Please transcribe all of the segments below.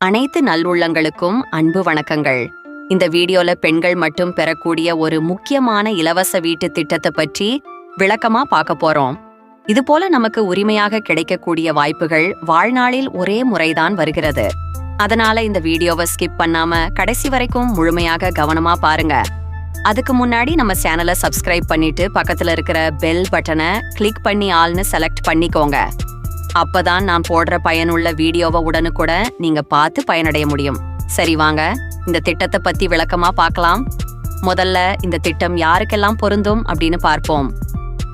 அனைத்து நல்லுள்ளங்களுக்கும் அன்பு வணக்கங்கள். இந்த வீடியோல பெண்கள் மட்டும் பெறக்கூடிய ஒரு முக்கியமான இலவச வீட்டு திட்டத்தை பற்றி விளக்கமா பார்க்க போறோம். இது போல நமக்கு உரிமையாக கிடைக்கக்கூடிய வாய்ப்புகள் வாழ்நாளில் ஒரே முறைதான் வருகிறது. அதனால இந்த வீடியோவை ஸ்கிப் பண்ணாம கடைசி வரைக்கும் முழுமையாக கவனமா பாருங்க. அதுக்கு முன்னாடி நம்ம சேனலை சப்ஸ்கிரைப் பண்ணிட்டு பக்கத்துல இருக்கிற பெல் பட்டனை கிளிக் பண்ணி ஆல்னு செலக்ட் பண்ணிக்கோங்க. அப்பதான் நான் போடுற பயனுள்ள வீடியோவை உடனுக்குட நீங்க பார்த்து பயனடைய முடியும். சரி வாங்க இந்த திட்டத்தை பத்தி விளக்கமா பார்க்கலாம். முதல்ல இந்த திட்டம் யாருக்கெல்லாம் பொருந்தும் அப்படின்னு பார்ப்போம்.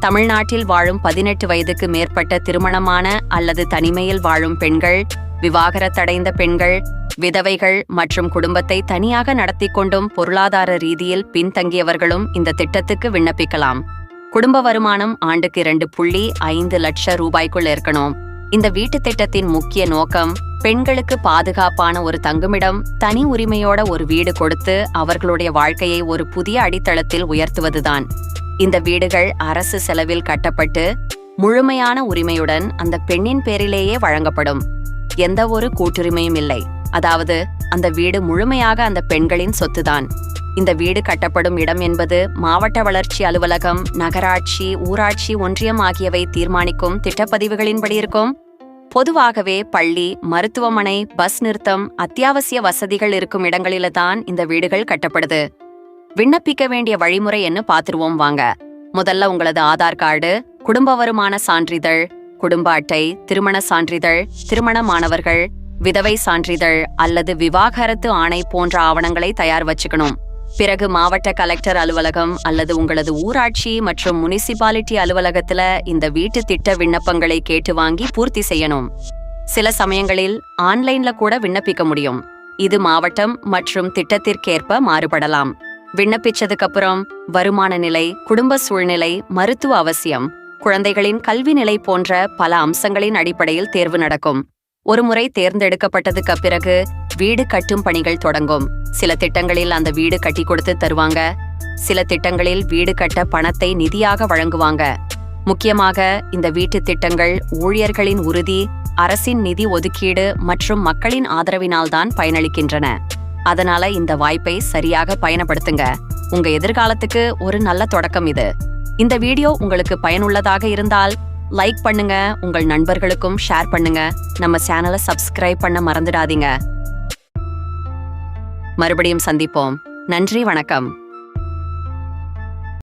தமிழ்நாட்டில் வாழும் 18 வயதுக்கு மேற்பட்ட திருமணமான அல்லது தனிமையில் வாழும் பெண்கள், விவாகரத்தடைந்த பெண்கள், விதவைகள் மற்றும் குடும்பத்தை தனியாக நடத்தி கொண்டும் பொருளாதார ரீதியில் பின்தங்கியவர்களும் இந்த திட்டத்துக்கு விண்ணப்பிக்கலாம். குடும்ப வருமானம் ஆண்டுக்கு 2.5 லட்சம் ரூபாய்க்குள் இருக்கணும். இந்த வீட்டு திட்டத்தின் முக்கிய நோக்கம் பெண்களுக்கு பாதுகாப்பான ஒரு தங்குமிடம், தனி உரிமையோட ஒரு வீடு கொடுத்து அவர்களுடைய வாழ்க்கையை ஒரு புதிய அடித்தளத்தில் உயர்த்துவதுதான். இந்த வீடுகள் அரசு செலவில் கட்டப்பட்டு முழுமையான உரிமையுடன் அந்த பெண்ணின் பேரிலேயே வழங்கப்படும். எந்த ஒரு கூட்டுரிமையும் இல்லை. அதாவது அந்த வீடு முழுமையாக அந்த பெண்களின் சொத்துதான். இந்த வீடு கட்டப்படும் இடம் என்பது மாவட்ட வளர்ச்சி அலுவலகம், நகராட்சி, ஊராட்சி, ஒன்றியம் ஆகியவை தீர்மானிக்கும் திட்டப்பதிவுகளின்படி இருக்கும். பொதுவாகவே பள்ளி, மருத்துவமனை, பஸ் நிறுத்தம், அத்தியாவசிய வசதிகள் இருக்கும் இடங்களில தான் இந்த வீடுகள் கட்டப்படுது. விண்ணப்பிக்க வேண்டிய வழிமுறை என்ன பார்த்துருவோம் வாங்க. முதல்ல உங்களது ஆதார் கார்டு, குடும்ப வருமான சான்றிதழ், குடும்ப அட்டை, திருமண சான்றிதழ், திருமணமானவர்கள், விதவை சான்றிதழ் அல்லது விவாகரத்து ஆணை போன்ற ஆவணங்களை தயார் வச்சுக்கணும். பிறகு மாவட்ட கலெக்டர் அலுவலகம் அல்லது உங்களது ஊராட்சி மற்றும் முனிசிபாலிட்டி அலுவலகத்துல இந்த வீட்டு திட்ட விண்ணப்பங்களை கேட்டு வாங்கி பூர்த்தி செய்யணும். சில சமயங்களில் ஆன்லைன்ல கூட விண்ணப்பிக்க முடியும். இது மாவட்டம் மற்றும் திட்டத்திற்கேற்ப மாறுபடலாம். விண்ணப்பிச்சதுக்கு அப்புறம் வருமான நிலை, குடும்ப சூழ்நிலை, மருத்துவ அவசியம், குழந்தைகளின் கல்வி நிலை போன்ற பல அம்சங்களின் அடிப்படையில் தேர்வு நடக்கும். ஒரு முறை தேர்ந்தெடுக்கப்பட்டதுக்கு பிறகு வீடு கட்டும் பணிகள் தொடங்கும். சில திட்டங்களில் அந்த வீடு கட்டி கொடுத்து தருவாங்க. சில திட்டங்களில் வீடு கட்ட பணத்தை நிதியாக வழங்குவாங்க. முக்கியமாக இந்த வீட்டு திட்டங்கள் ஊழியர்களின் உறுதி, அரசின் நிதி ஒதுக்கீடு மற்றும் மக்களின் ஆதரவினால்தான் பயனளிக்கின்றன. அதனால இந்த வாய்ப்பை சரியாக பயன்படுத்துங்க. உங்க எதிர்காலத்துக்கு ஒரு நல்ல தொடக்கம் இது. இந்த வீடியோ உங்களுக்கு பயனுள்ளதாக இருந்தால் லைக் பண்ணுங்க, உங்கள் நண்பர்களுக்கும் ஷேர் பண்ணுங்க. நம்ம சேனலை சப்ஸ்கிரைப் பண்ண மறந்துடாதீங்க. மறுபடியும் சந்திப்போம். நன்றி, வணக்கம்.